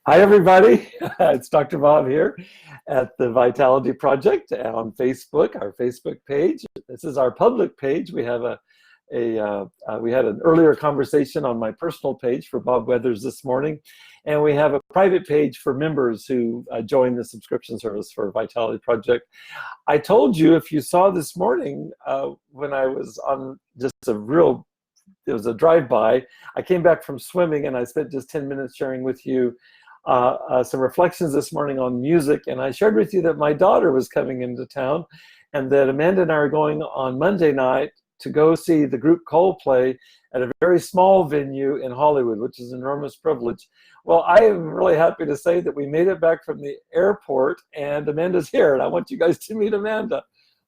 Hi, everybody. It's Dr. Bob here at the Vitality Project on Facebook, our Facebook page. This is our public page. We have we had an earlier conversation on my personal page for Bob Weathers this morning, and we have a private page for members who join the subscription service for Vitality Project. I told you, if you saw this morning when I was on just it was a drive-by. I came back from swimming and I spent just 10 minutes sharing with you some reflections this morning on music, and I shared with you that my daughter was coming into town and that Amanda and I are going on Monday night to go see the group Coldplay at a very small venue in Hollywood, which is an enormous privilege. Well, I am really happy to say that we made it back from the airport and Amanda's here, and I want you guys to meet Amanda.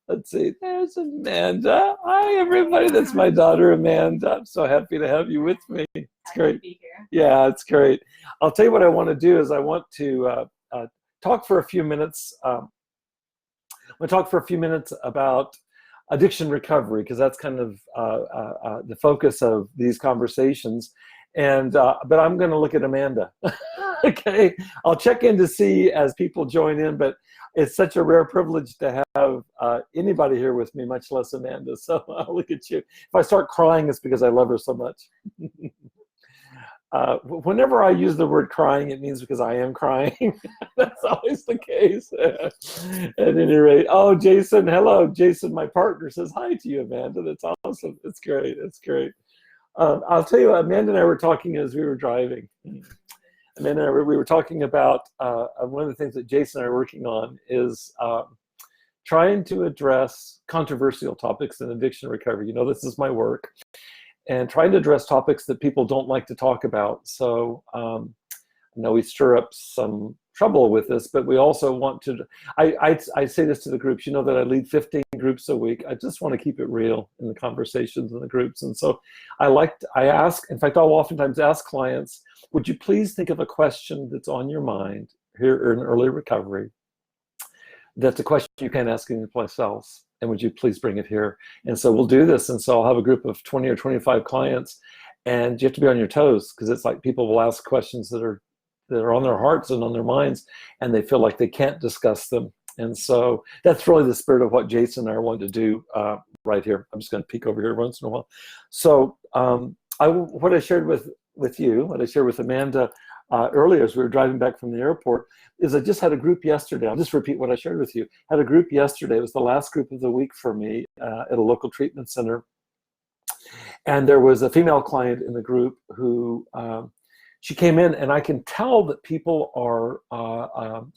Let's see, there's Amanda. Hi, everybody. That's my daughter, Amanda. I'm so happy to have you with me. It's great. Be here. Yeah, it's great. I'll tell you what I want to do is I want to talk for a few minutes. We'll talk for a few minutes about addiction recovery, because that's kind of the focus of these conversations. And but I'm going to look at Amanda. Okay, I'll check in to see as people join in, but it's such a rare privilege to have anybody here with me, much less Amanda. So I'll look at you. If I start crying, it's because I love her so much. Whenever I use the word crying, it means because I am crying. That's always the case. At any rate, oh, Jason, hello. Jason, my partner, says hi to you, Amanda. That's awesome. It's great. It's great. I'll tell you, Amanda and I were talking as we were driving. Amanda and I, we were talking about one of the things that Jason and I are working on is trying to address controversial topics in addiction recovery. You know, this is my work. And trying to address topics that people don't like to talk about. So I know we stir up some trouble with this, but we also want to, I say this to the groups, you know that I lead 15 groups a week. I just want to keep it real in the conversations in the groups. And so I ask, in fact, I'll oftentimes ask clients, would you please think of a question that's on your mind here in early recovery? That's a question you can't ask anyplace else. And would you please bring it here? And so we'll do this. And so I'll have a group of 20 or 25 clients, and you have to be on your toes, because it's like people will ask questions that are on their hearts and on their minds, and they feel like they can't discuss them. And so that's really the spirit of what Jason and I want to do right here. I'm just going to peek over here once in a while. So what I shared with you, what I shared with Amanda earlier as we were driving back from the airport, is I just had a group yesterday. I'll just repeat what I shared with you. Had a group yesterday. It was the last group of the week for me at a local treatment center. And there was a female client in the group who, she came in, and I can tell that people are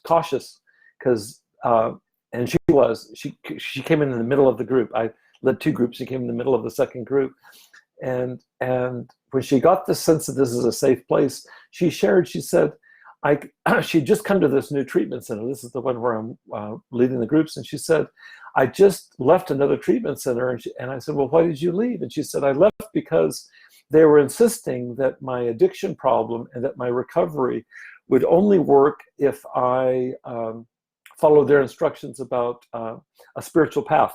cautious, because, and she came in the middle of the group. I led two groups. She came in the middle of the second group. And when she got the sense that this is a safe place, she shared, she said, she'd just come to this new treatment center. This is the one where I'm leading the groups. And she said, I just left another treatment center. And I said, well, why did you leave? And she said, I left because they were insisting that my addiction problem and that my recovery would only work if I followed their instructions about a spiritual path.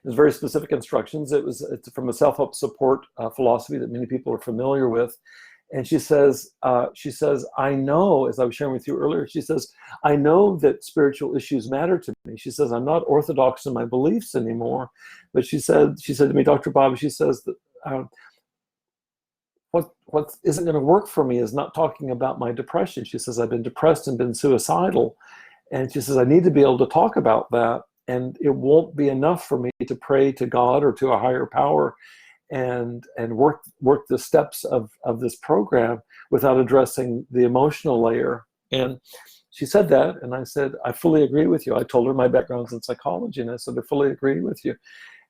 It was very specific instructions. It's from a self-help support philosophy that many people are familiar with. And she says, I know, as I was sharing with you earlier, she says, I know that spiritual issues matter to me. She says, I'm not orthodox in my beliefs anymore. But she said to me, Dr. Bob, she says that what isn't going to work for me is not talking about my depression. She says, I've been depressed and been suicidal. And she says, I need to be able to talk about that. And it won't be enough for me to pray to God or to a higher power and work the steps of this program without addressing the emotional layer. And she said that, and I said, I fully agree with you. I told her my background's in psychology, and I said, I fully agree with you.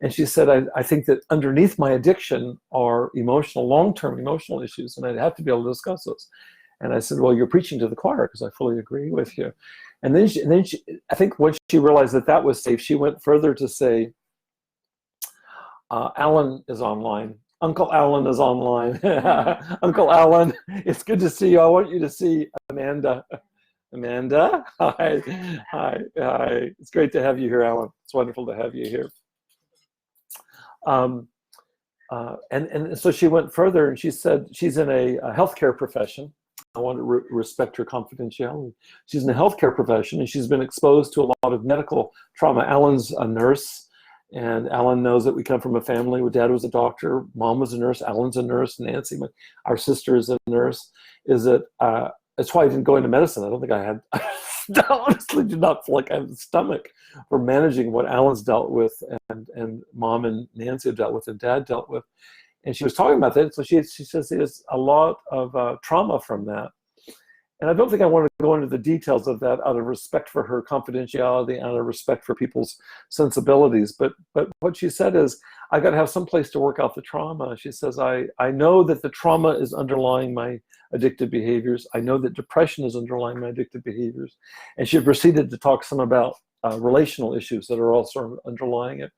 And she said, I think that underneath my addiction are long-term emotional issues, and I'd have to be able to discuss those. And I said, well, you're preaching to the choir, because I fully agree with you. And then she, I think once she realized that that was safe, she went further to say, Alan is online. Uncle Alan is online. Uncle Alan, it's good to see you. I want you to see Amanda. Amanda, hi. It's great to have you here, Alan. It's wonderful to have you here. And so she went further, and she said she's in a healthcare profession, I want to respect her confidentiality. She's in the healthcare profession, and she's been exposed to a lot of medical trauma. Alan's a nurse, and Alan knows that we come from a family where dad was a doctor, mom was a nurse, Alan's a nurse, Nancy, our sister, is a nurse. That's why I didn't go into medicine. I don't think I had, I honestly do not feel like I have the stomach for managing what Alan's dealt with and mom and Nancy have dealt with and dad dealt with. And she was talking about that. So she says there's a lot of trauma from that. And I don't think I want to go into the details of that out of respect for her confidentiality, out of respect for people's sensibilities. But what she said is, I got to have some place to work out the trauma. She says, I know that the trauma is underlying my addictive behaviors. I know that depression is underlying my addictive behaviors. And she proceeded to talk some about relational issues that are also underlying it.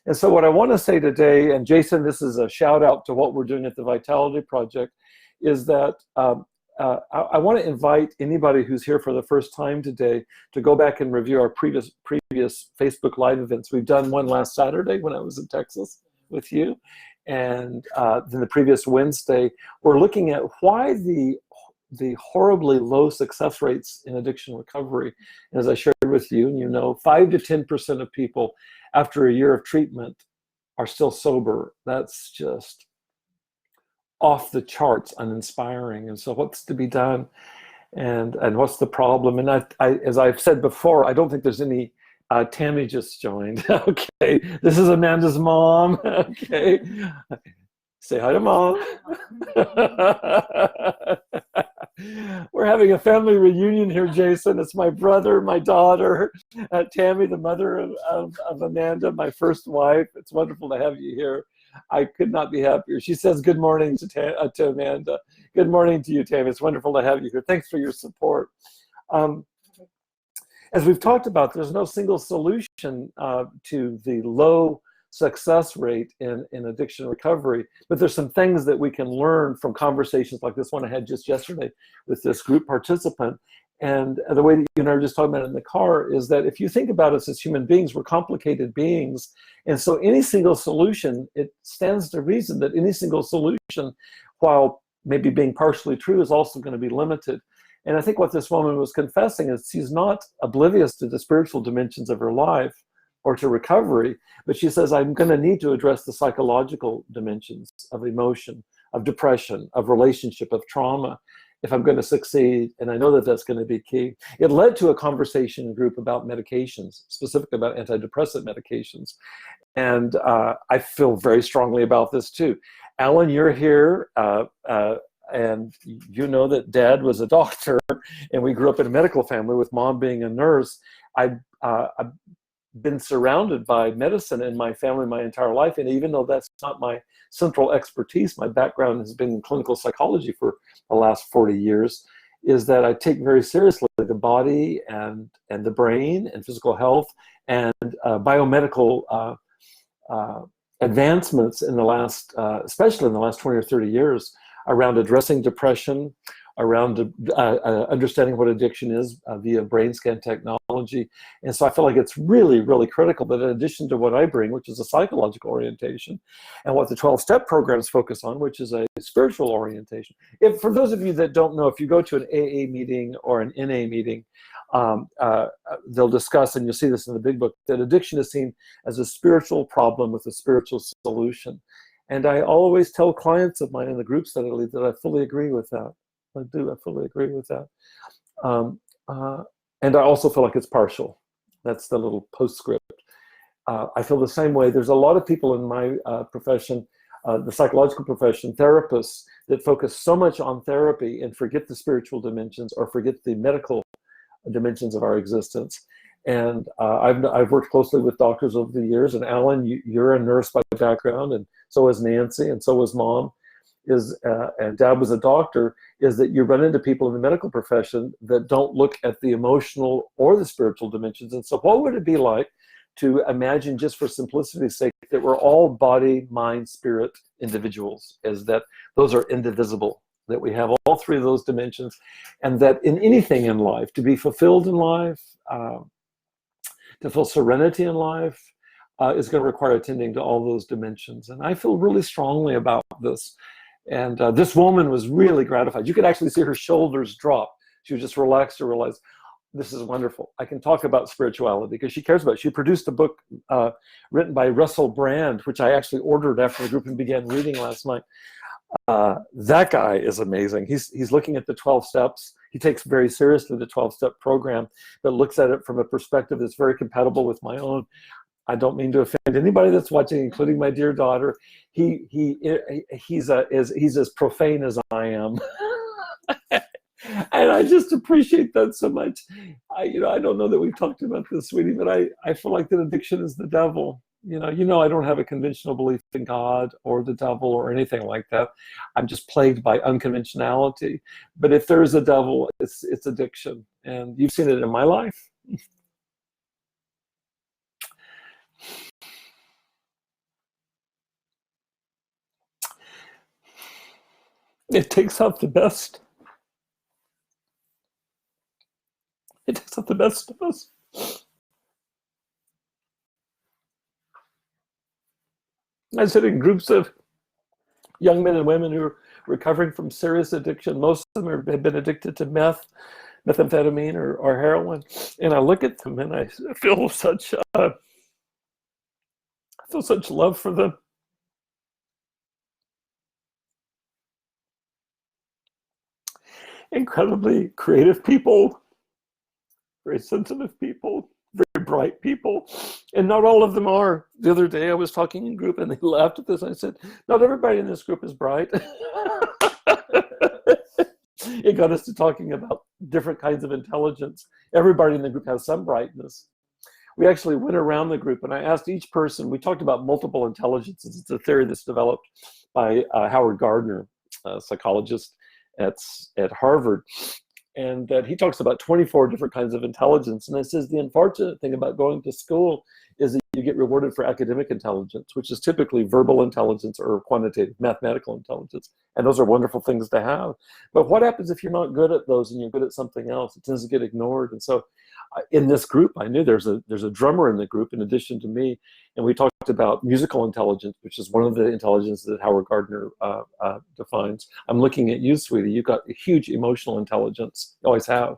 And so what I want to say today, and Jason, this is a shout out to what we're doing at the Vitality Project, is that I want to invite anybody who's here for the first time today to go back and review our previous Facebook Live events. We've done one last Saturday when I was in Texas with you, and then the previous Wednesday. We're looking at why the horribly low success rates in addiction recovery. And as I shared with you, and you know, 5 to 10% of people after a year of treatment are still sober. That's just off the charts uninspiring. And so what's to be done, and what's the problem? And I as I've said before, I don't think there's any Tammy just joined. Okay, this is Amanda's mom. Okay, say hi to mom. We're having a family reunion here, Jason. It's my brother, my daughter, Tammy, the mother of Amanda, my first wife. It's wonderful to have you here. I could not be happier. She says good morning to Amanda. Good morning to you, Tammy. It's wonderful to have you here. Thanks for your support. As we've talked about, there's no single solution to the low success rate in addiction recovery, but there's some things that we can learn from conversations like this one I had just yesterday with this group participant. And the way that you and I were just talking about it in the car is that if you think about us as human beings, we're complicated beings. And so any single solution, it stands to reason that any single solution, while maybe being partially true, is also going to be limited. And I think what this woman was confessing is she's not oblivious to the spiritual dimensions of her life or to recovery, but she says, I'm going to need to address the psychological dimensions of emotion, of depression, of relationship, of trauma, if I'm going to succeed. And I know that that's going to be key. It led to a conversation group about medications, specifically about antidepressant medications. And I feel very strongly about this too. Alan, you're here, and you know that Dad was a doctor, and we grew up in a medical family with Mom being a nurse. I've been surrounded by medicine in my family my entire life, and even though that's not my central expertise, my background has been in clinical psychology for the last 40 years, is that I take very seriously the body and the brain and physical health and biomedical advancements in the last, especially in the last 20 or 30 years, around addressing depression, around understanding what addiction is via brain scan technology. And so I feel like it's really, really critical that in addition to what I bring, which is a psychological orientation, and what the 12-step programs focus on, which is a spiritual orientation. If, for those of you that don't know, if you go to an AA meeting or an NA meeting, they'll discuss, and you'll see this in the big book, that addiction is seen as a spiritual problem with a spiritual solution. And I always tell clients of mine in the groups that I lead that I fully agree with that. I fully agree with that. And I also feel like it's partial. That's the little postscript. I feel the same way. There's a lot of people in my profession, the psychological profession, therapists, that focus so much on therapy and forget the spiritual dimensions or forget the medical dimensions of our existence. And I've worked closely with doctors over the years, and Alan, you're a nurse by background, and so is Nancy, and so was Mom, and Dad was a doctor, is that you run into people in the medical profession that don't look at the emotional or the spiritual dimensions. And so what would it be like to imagine, just for simplicity's sake, that we're all body, mind, spirit individuals, as that those are indivisible, that we have all three of those dimensions, and that in anything in life, to be fulfilled in life, to feel serenity in life, is going to require attending to all those dimensions. And I feel really strongly about this. And this woman was really gratified. You could actually see her shoulders drop. She was just relaxed to realize, this is wonderful. I can talk about spirituality because she cares about it. She produced a book written by Russell Brand, which I actually ordered after the group and began reading last night. That guy is amazing. He's looking at the 12 steps. He takes very seriously the 12-step program, but looks at it from a perspective that's very compatible with my own. I don't mean to offend anybody that's watching, including my dear daughter. He's as profane as I am. And I just appreciate that so much. I don't know that we've talked about this, sweetie, but I feel like that addiction is the devil. I don't have a conventional belief in God or the devil or anything like that. I'm just plagued by unconventionality. But if there is a devil, it's addiction. And you've seen it in my life. It takes out the best. It takes out the best of us. I sit in groups of young men and women who are recovering from serious addiction. Most of them have been addicted to methamphetamine or heroin. And I look at them and I feel such love for them. Incredibly creative people, very sensitive people, very bright people, and not all of them are. The other day I was talking in group and they laughed at this. I said, not everybody in this group is bright. It got us to talking about different kinds of intelligence. Everybody in the group has some brightness. We actually went around the group and I asked each person, we talked about multiple intelligences. It's a theory that's developed by Howard Gardner, a psychologist at Harvard. And that he talks about 24 different kinds of intelligence. And it says the unfortunate thing about going to school is that you get rewarded for academic intelligence, which is typically verbal intelligence or quantitative mathematical intelligence. And those are wonderful things to have. But what happens if you're not good at those and you're good at something else? It tends to get ignored. And so in this group, I knew there's a drummer in the group in addition to me. And we talked about musical intelligence, which is one of the intelligences that Howard Gardner defines. I'm looking at you, sweetie. You've got a huge emotional intelligence. You always have.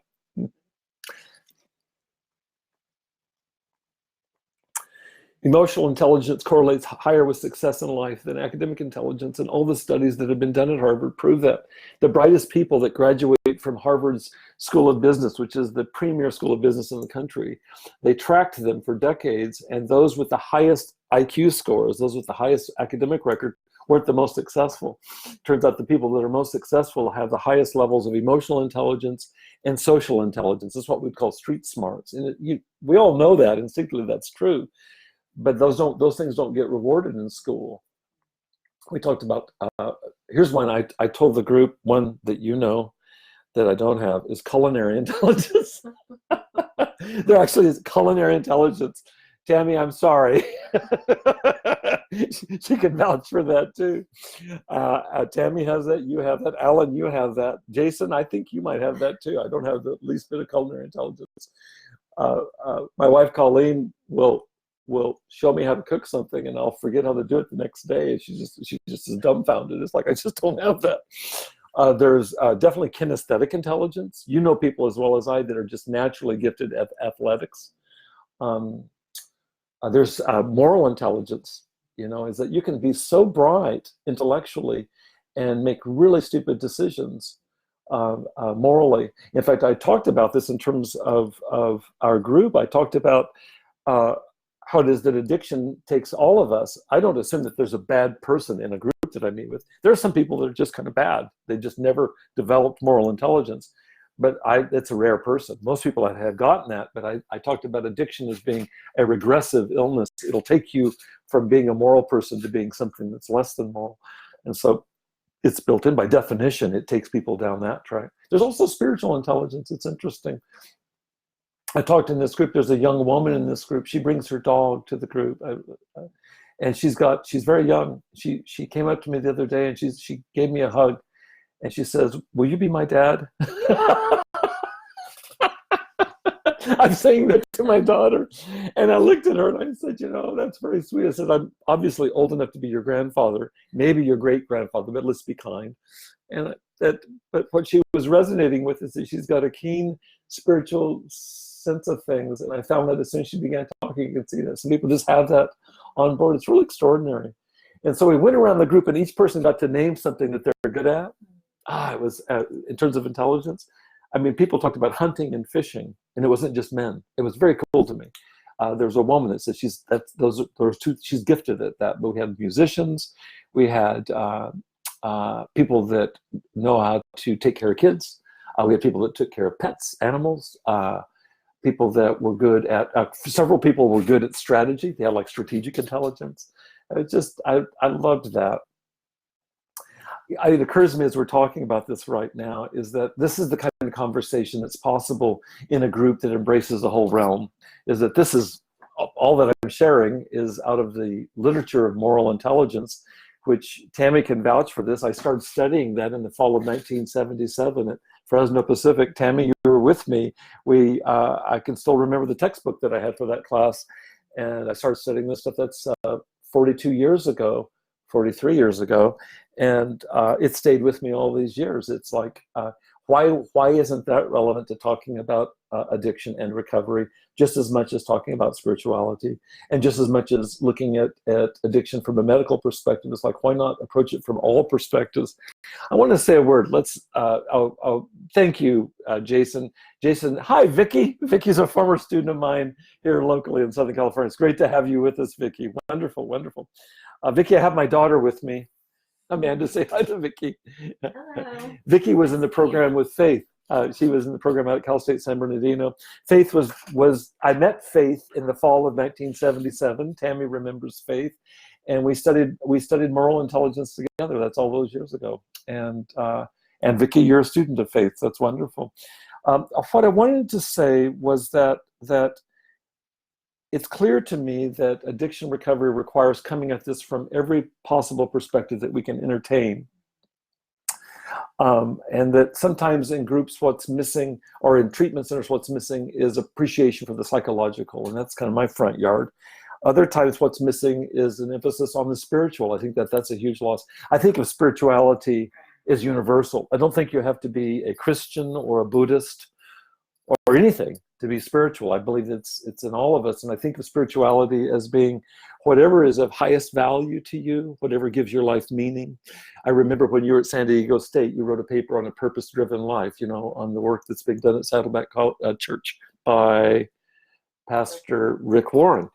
Emotional intelligence correlates higher with success in life than academic intelligence, and all the studies that have been done at Harvard prove that. The brightest people that graduate from Harvard's School of Business, which is the premier school of business in the country, they tracked them for decades, and those with the highest IQ scores, those with the highest academic record, weren't the most successful. Turns out the people that are most successful have the highest levels of emotional intelligence and social intelligence. That's what we'd call street smarts. And we all know that instinctively that's true. But those things don't get rewarded in school. We talked about, here's one I told the group, one that you know that I don't have, is culinary intelligence. There actually is culinary intelligence. Tammy, I'm sorry. She can vouch for that too. Tammy has that, you have that. Alan, you have that. Jason, I think you might have that too. I don't have the least bit of culinary intelligence. My wife, Colleen, will show me how to cook something and I'll forget how to do it the next day. She just is dumbfounded. It's like, I just don't have that. There's definitely kinesthetic intelligence. You know people as well as I that are just naturally gifted at athletics. There's moral intelligence, is that you can be so bright intellectually and make really stupid decisions morally. In fact, I talked about this in terms of our group. I talked about how it is that addiction takes all of us. I don't assume that there's a bad person in a group that I meet with. There are some people that are just kind of bad. They just never developed moral intelligence. But it's a rare person. Most people have gotten that, but I talked about addiction as being a regressive illness. It'll take you from being a moral person to being something that's less than moral. And so it's built in by definition. It takes people down that track. There's also spiritual intelligence. It's interesting. I talked in this group, there's a young woman in this group. She brings her dog to the group. And she's very young. She came up to me the other day and she gave me a hug. And she says, will you be my dad? I'm saying that to my daughter. And I looked at her and I said, that's very sweet. I said, I'm obviously old enough to be your grandfather, maybe your great grandfather, but let's be kind. And but what she was resonating with is that she's got a keen spiritual sense of things. And I found that as soon as she began talking, you could see that some people just have that on board. It's really extraordinary. And so we went around the group and each person got to name something that they're good at. It was in terms of intelligence. I mean, people talked about hunting and fishing, and it wasn't just men. It was very cool to me. There was a woman that said she's gifted at that. But we had musicians, we had people that know how to take care of kids. We had people that took care of pets, animals. People that were good at. Several people were good at strategy. They had like strategic intelligence. I loved that. It occurs to me as we're talking about this right now is that this is the kind of conversation that's possible in a group that embraces the whole realm. Is that this is all that I'm sharing is out of the literature of moral intelligence, which Tammy can vouch for this. I started studying that in the fall of 1977 at Fresno Pacific. Tammy, you were with me. I can still remember the textbook that I had for that class, and I started studying this stuff. That's 42 years ago, 43 years ago. And it stayed with me all these years. It's like, why isn't that relevant to talking about addiction and recovery just as much as talking about spirituality, and just as much as looking at addiction from a medical perspective? It's like, why not approach it from all perspectives? I want to say a word. I'll thank you, Jason. Jason, hi, Vicki. Vicki's a former student of mine here locally in Southern California. It's great to have you with us, Vicki. Wonderful, wonderful. Vicki, I have my daughter with me. Amanda, say hi to Vicki. Hello. Vicki was in the program with Faith. She was in the program out at Cal State San Bernardino. Faith I met Faith in the fall of 1977. Tammy remembers Faith. And we studied moral intelligence together. That's all those years ago. And Vicki, you're a student of Faith. That's wonderful. What I wanted to say was that it's clear to me that addiction recovery requires coming at this from every possible perspective that we can entertain. And that sometimes in groups what's missing, or in treatment centers what's missing, is appreciation for the psychological, and that's kind of my front yard. Other times what's missing is an emphasis on the spiritual. I think that's a huge loss. I think of spirituality as universal. I don't think you have to be a Christian or a Buddhist or anything to be spiritual. I believe it's in all of us. And I think of spirituality as being whatever is of highest value to you, whatever gives your life meaning. I remember when you were at San Diego State, you wrote a paper on a purpose-driven life, on the work that's being done at Saddleback Church by Pastor Rick Warren.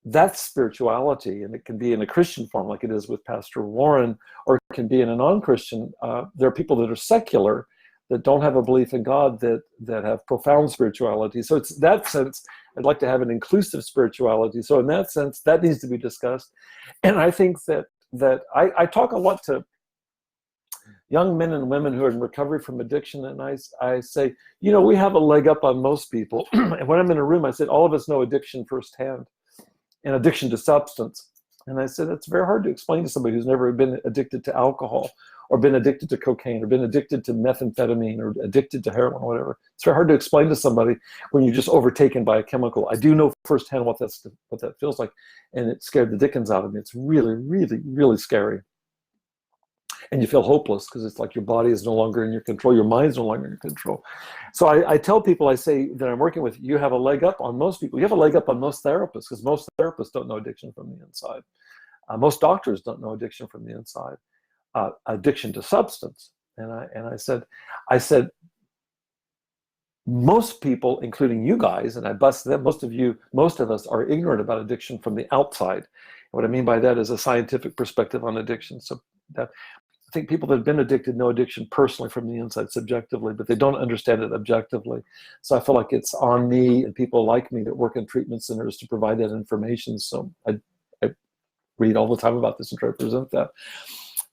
That's spirituality, and it can be in a Christian form like it is with Pastor Warren, or it can be in a non-Christian. There are people that are secular that don't have a belief in God that have profound spirituality. So it's that sense, I'd like to have an inclusive spirituality. So in that sense, that needs to be discussed. And I think that I talk a lot to young men and women who are in recovery from addiction, and I say, we have a leg up on most people. And when I'm in a room, I said, all of us know addiction firsthand, and addiction to substance. And I said, it's very hard to explain to somebody who's never been addicted to alcohol, or been addicted to cocaine, or been addicted to methamphetamine, or addicted to heroin, or whatever. It's very hard to explain to somebody when you're just overtaken by a chemical. I do know firsthand what that feels like, and it scared the dickens out of me. It's really, really, really scary. And you feel hopeless because it's like your body is no longer in your control, your mind's no longer in your control. So I tell people, I say that I'm working with, you have a leg up on most people. You have a leg up on most therapists, because most therapists don't know addiction from the inside. Most doctors don't know addiction from the inside. Addiction to substance. And I said, most people, including you guys, and I bust them, most of us are ignorant about addiction from the outside. What I mean by that is a scientific perspective on addiction. So that I think people that have been addicted know addiction personally from the inside, subjectively, but they don't understand it objectively. So I feel like it's on me and people like me that work in treatment centers to provide that information. So I read all the time about this and try to present that.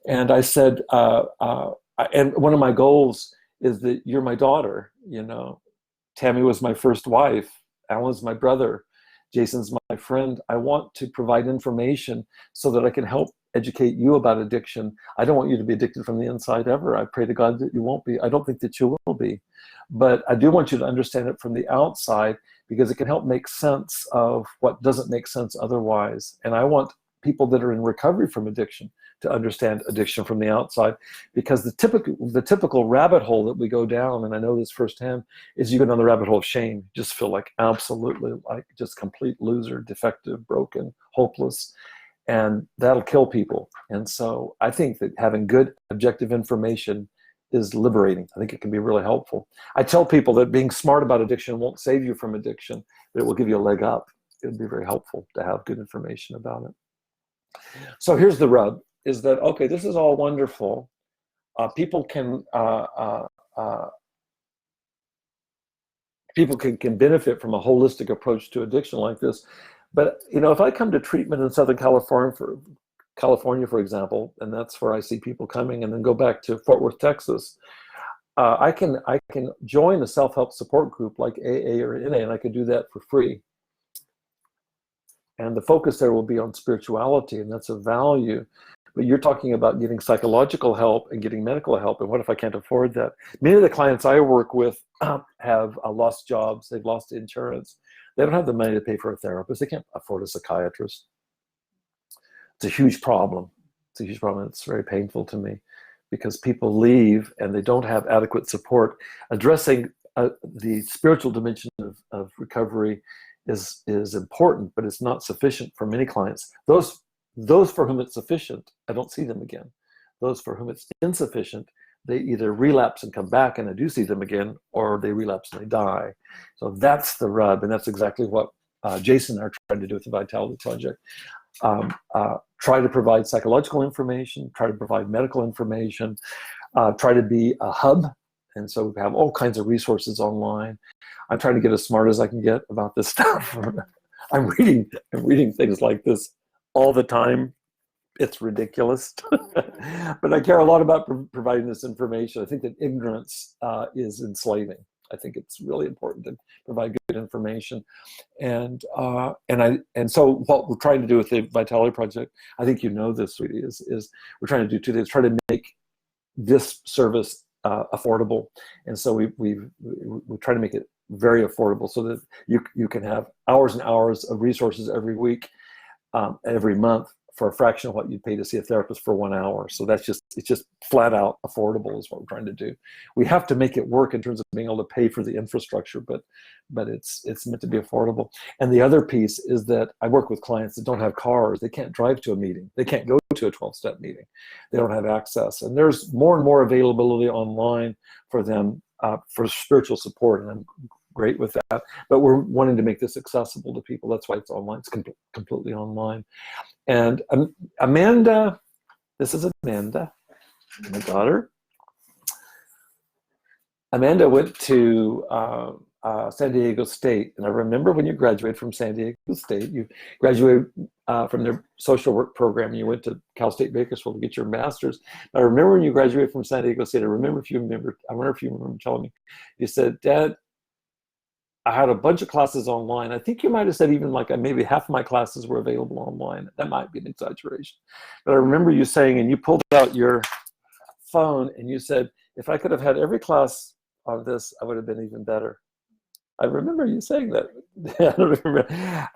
And I said, and one of my goals is that you're my daughter. Tammy was my first wife. Alan's my brother. Jason's my friend. I want to provide information so that I can help educate you about addiction. I don't want you to be addicted from the inside ever. I pray to God that you won't be. I don't think that you will be. But I do want you to understand it from the outside, because it can help make sense of what doesn't make sense otherwise. And I want people that are in recovery from addiction to understand addiction from the outside, because the typical rabbit hole that we go down, and I know this firsthand, is you go down the rabbit hole of shame. Just feel like absolutely like just complete loser, defective, broken, hopeless, and that'll kill people. And so I think that having good objective information is liberating. I think it can be really helpful. I tell people that being smart about addiction won't save you from addiction, but it will give you a leg up. It would be very helpful to have good information about it. So here's the rub, is that, okay, this is all wonderful. People can benefit from a holistic approach to addiction like this. But, you know, if I come to treatment in Southern California, for example, and that's where I see people coming, and then go back to Fort Worth, Texas, I can join a self-help support group like AA or NA, and I can do that for free. And the focus there will be on spirituality, and that's a value. But you're talking about getting psychological help and getting medical help, and what if I can't afford that? Many of the clients I work with have lost jobs, they've lost insurance. They don't have the money to pay for a therapist. They can't afford a psychiatrist. It's a huge problem. It's a huge problem. It's very painful to me, because people leave and they don't have adequate support. Addressing the spiritual dimension of recovery is important, but it's not sufficient for many clients. Those for whom it's sufficient, I don't see them again. Those for whom it's insufficient, they either relapse and come back and I do see them again, or they relapse and they die. So that's the rub, and that's exactly what Jason and I are trying to do with the Vitality Project. Try to provide psychological information, try to provide medical information, try to be a hub. And so we have all kinds of resources online. I'm trying to get as smart as I can get about this stuff. I'm reading things like this all the time. It's ridiculous. But I care a lot about providing this information. I think that ignorance is enslaving. I think it's really important to provide good information. And so what we're trying to do with the Vitality Project, I think you know this, sweetie, is we're trying to do two things. Try to make this service affordable. And so we try to make it very affordable, so that you can have hours and hours of resources every week, every month, for a fraction of what you'd pay to see a therapist for 1 hour. So it's just flat out affordable is what we're trying to do. We have to make it work in terms of being able to pay for the infrastructure, but it's meant to be affordable. And the other piece is that I work with clients that don't have cars. They can't drive to a meeting. They can't go to a 12-step meeting. They don't have access. And there's more and more availability online for them for spiritual support, and I'm great with that. But we're wanting to make this accessible to people. That's why it's online. It's completely online. And Amanda, this is Amanda, my daughter. Amanda went to San Diego State. And I remember when you graduated from San Diego State, you graduated from their social work program, and you went to Cal State Bakersfield to get your master's. I remember when you graduated from San Diego State, I wonder if you remember telling me, you said, Dad, I had a bunch of classes online. I think you might have said even like maybe half of my classes were available online. That might be an exaggeration. But I remember you saying, and you pulled out your phone and you said, if I could have had every class on this, I would have been even better. I remember you saying that. I don't remember.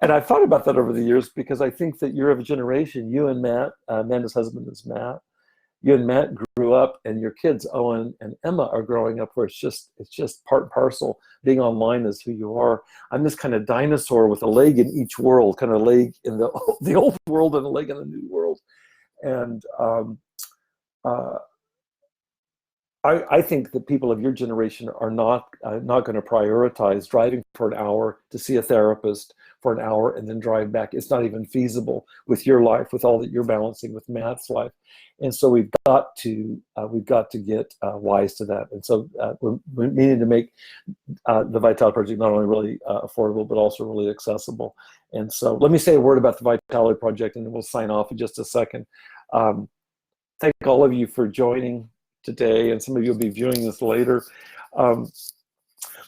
And I've thought about that over the years, because I think that you're of a generation, you and Matt, Amanda's husband is Matt, you and Matt grew up, and your kids, Owen and Emma, are growing up where it's just part and parcel. Being online is who you are. I'm this kind of dinosaur with a leg in each world, kind of a leg in the old world and a leg in the new world. And I think that people of your generation are not going to prioritize driving for an hour to see a therapist for an hour and then drive back. It's not even feasible with your life, with all that you're balancing with Matt's life. And so we've got to get wise to that. And so we're meaning to make the Vitality Project not only really affordable, but also really accessible. And so let me say a word about the Vitality Project, and then we'll sign off in just a second. Thank all of you for joining today, and some of you will be viewing this later.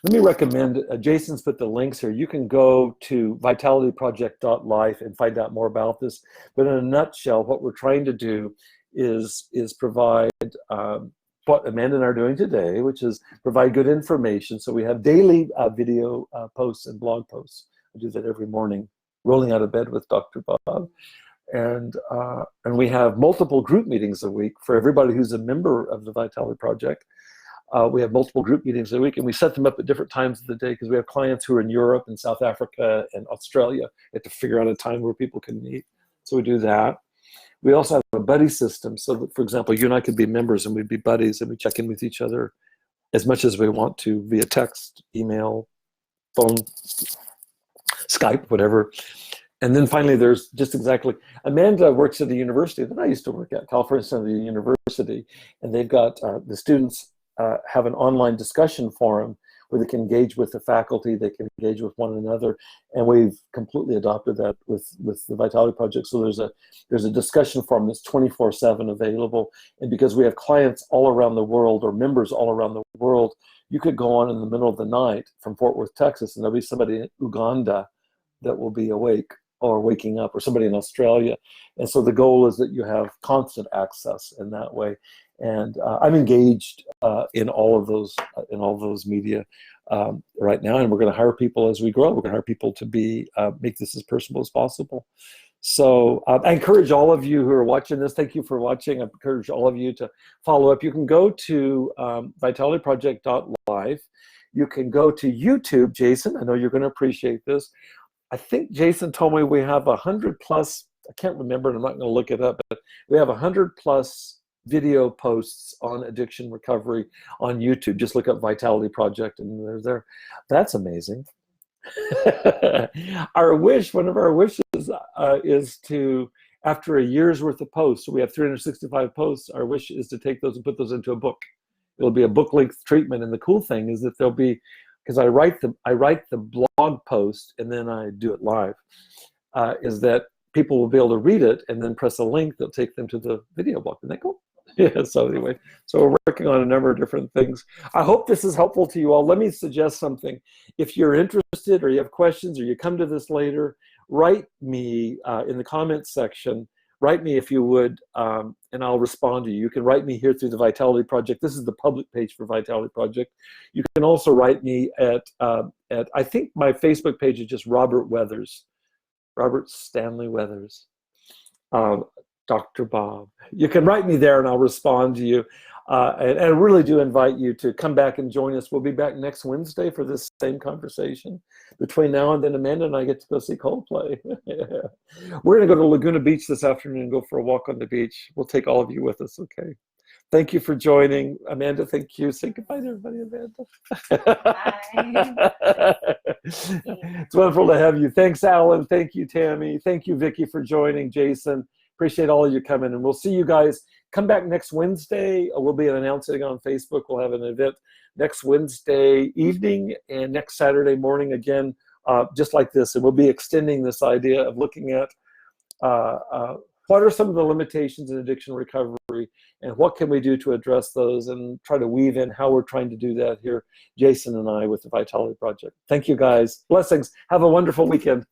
Let me recommend, Jason's put the links here. You can go to vitalityproject.life and find out more about this. But in a nutshell, what we're trying to do is provide what Amanda and I are doing today, which is provide good information. So we have daily video posts and blog posts. I do that every morning, rolling out of bed with Dr. Bob. And we have multiple group meetings a week for everybody who's a member of the Vitality Project. We have multiple group meetings a week, and we set them up at different times of the day because we have clients who are in Europe and South Africa and Australia. We have to figure out a time where people can meet. So we do that. We also have a buddy system. So that, for example, you and I could be members and we'd be buddies and we check in with each other as much as we want to via text, email, phone, Skype, whatever. And then finally, there's just exactly, Amanda works at the university that I used to work at, California Central University, and they've got the students have an online discussion forum where they can engage with the faculty, they can engage with one another, and we've completely adopted that with the Vitality Project. So there's a discussion forum that's 24/7 available, and because we have clients all around the world or members all around the world, you could go on in the middle of the night from Fort Worth, Texas, and there'll be somebody in Uganda that will be awake or waking up, or somebody in Australia. And so the goal is that you have constant access in that way. And I'm engaged in all of those media right now, and we're going to hire people as we grow. We're going to hire people to be make this as personal as possible. So I encourage all of you who are watching this. Thank you for watching. I encourage all of you to follow up. You can go to vitalityproject.live. You can go to YouTube, Jason. I know you're going to appreciate this. I think Jason told me we have 100 plus. I can't remember, and I'm not going to look it up, but we have 100 plus video posts on addiction recovery on YouTube. Just look up Vitality Project and they're there. That's amazing. Our wish, one of our wishes is to, after a year's worth of posts, so we have 365 posts, our wish is to take those and put those into a book. It'll be a book length treatment. And the cool thing is that there'll be, because I write the blog post and then I do it live, is that people will be able to read it and then press a link that'll take them to the video blog. Isn't that cool? Yeah, so anyway, so we're working on a number of different things. I hope this is helpful to you all. Let me suggest something. If you're interested or you have questions or you come to this later, write me in the comments section. Write me if you would, and I'll respond to you. You can write me here through the Vitality Project. This is the public page for Vitality Project. You can also write me at I think my Facebook page is just Robert Weathers, Robert Stanley Weathers. Dr. Bob. You can write me there and I'll respond to you. And I really do invite you to come back and join us. We'll be back next Wednesday for this same conversation. Between now and then, Amanda and I get to go see Coldplay. We're going to go to Laguna Beach this afternoon and go for a walk on the beach. We'll take all of you with us, okay? Thank you for joining. Amanda, thank you. Say goodbye to everybody, Amanda. Bye. It's wonderful to have you. Thanks, Alan. Thank you, Tammy. Thank you, Vicki, for joining. Jason. Appreciate all of you coming, and we'll see you guys. Come back next Wednesday. We'll be announcing on Facebook. We'll have an event next Wednesday evening and next Saturday morning again, just like this. And we'll be extending this idea of looking at what are some of the limitations in addiction recovery and what can we do to address those, and try to weave in how we're trying to do that here, Jason and I, with the Vitality Project. Thank you, guys. Blessings. Have a wonderful weekend.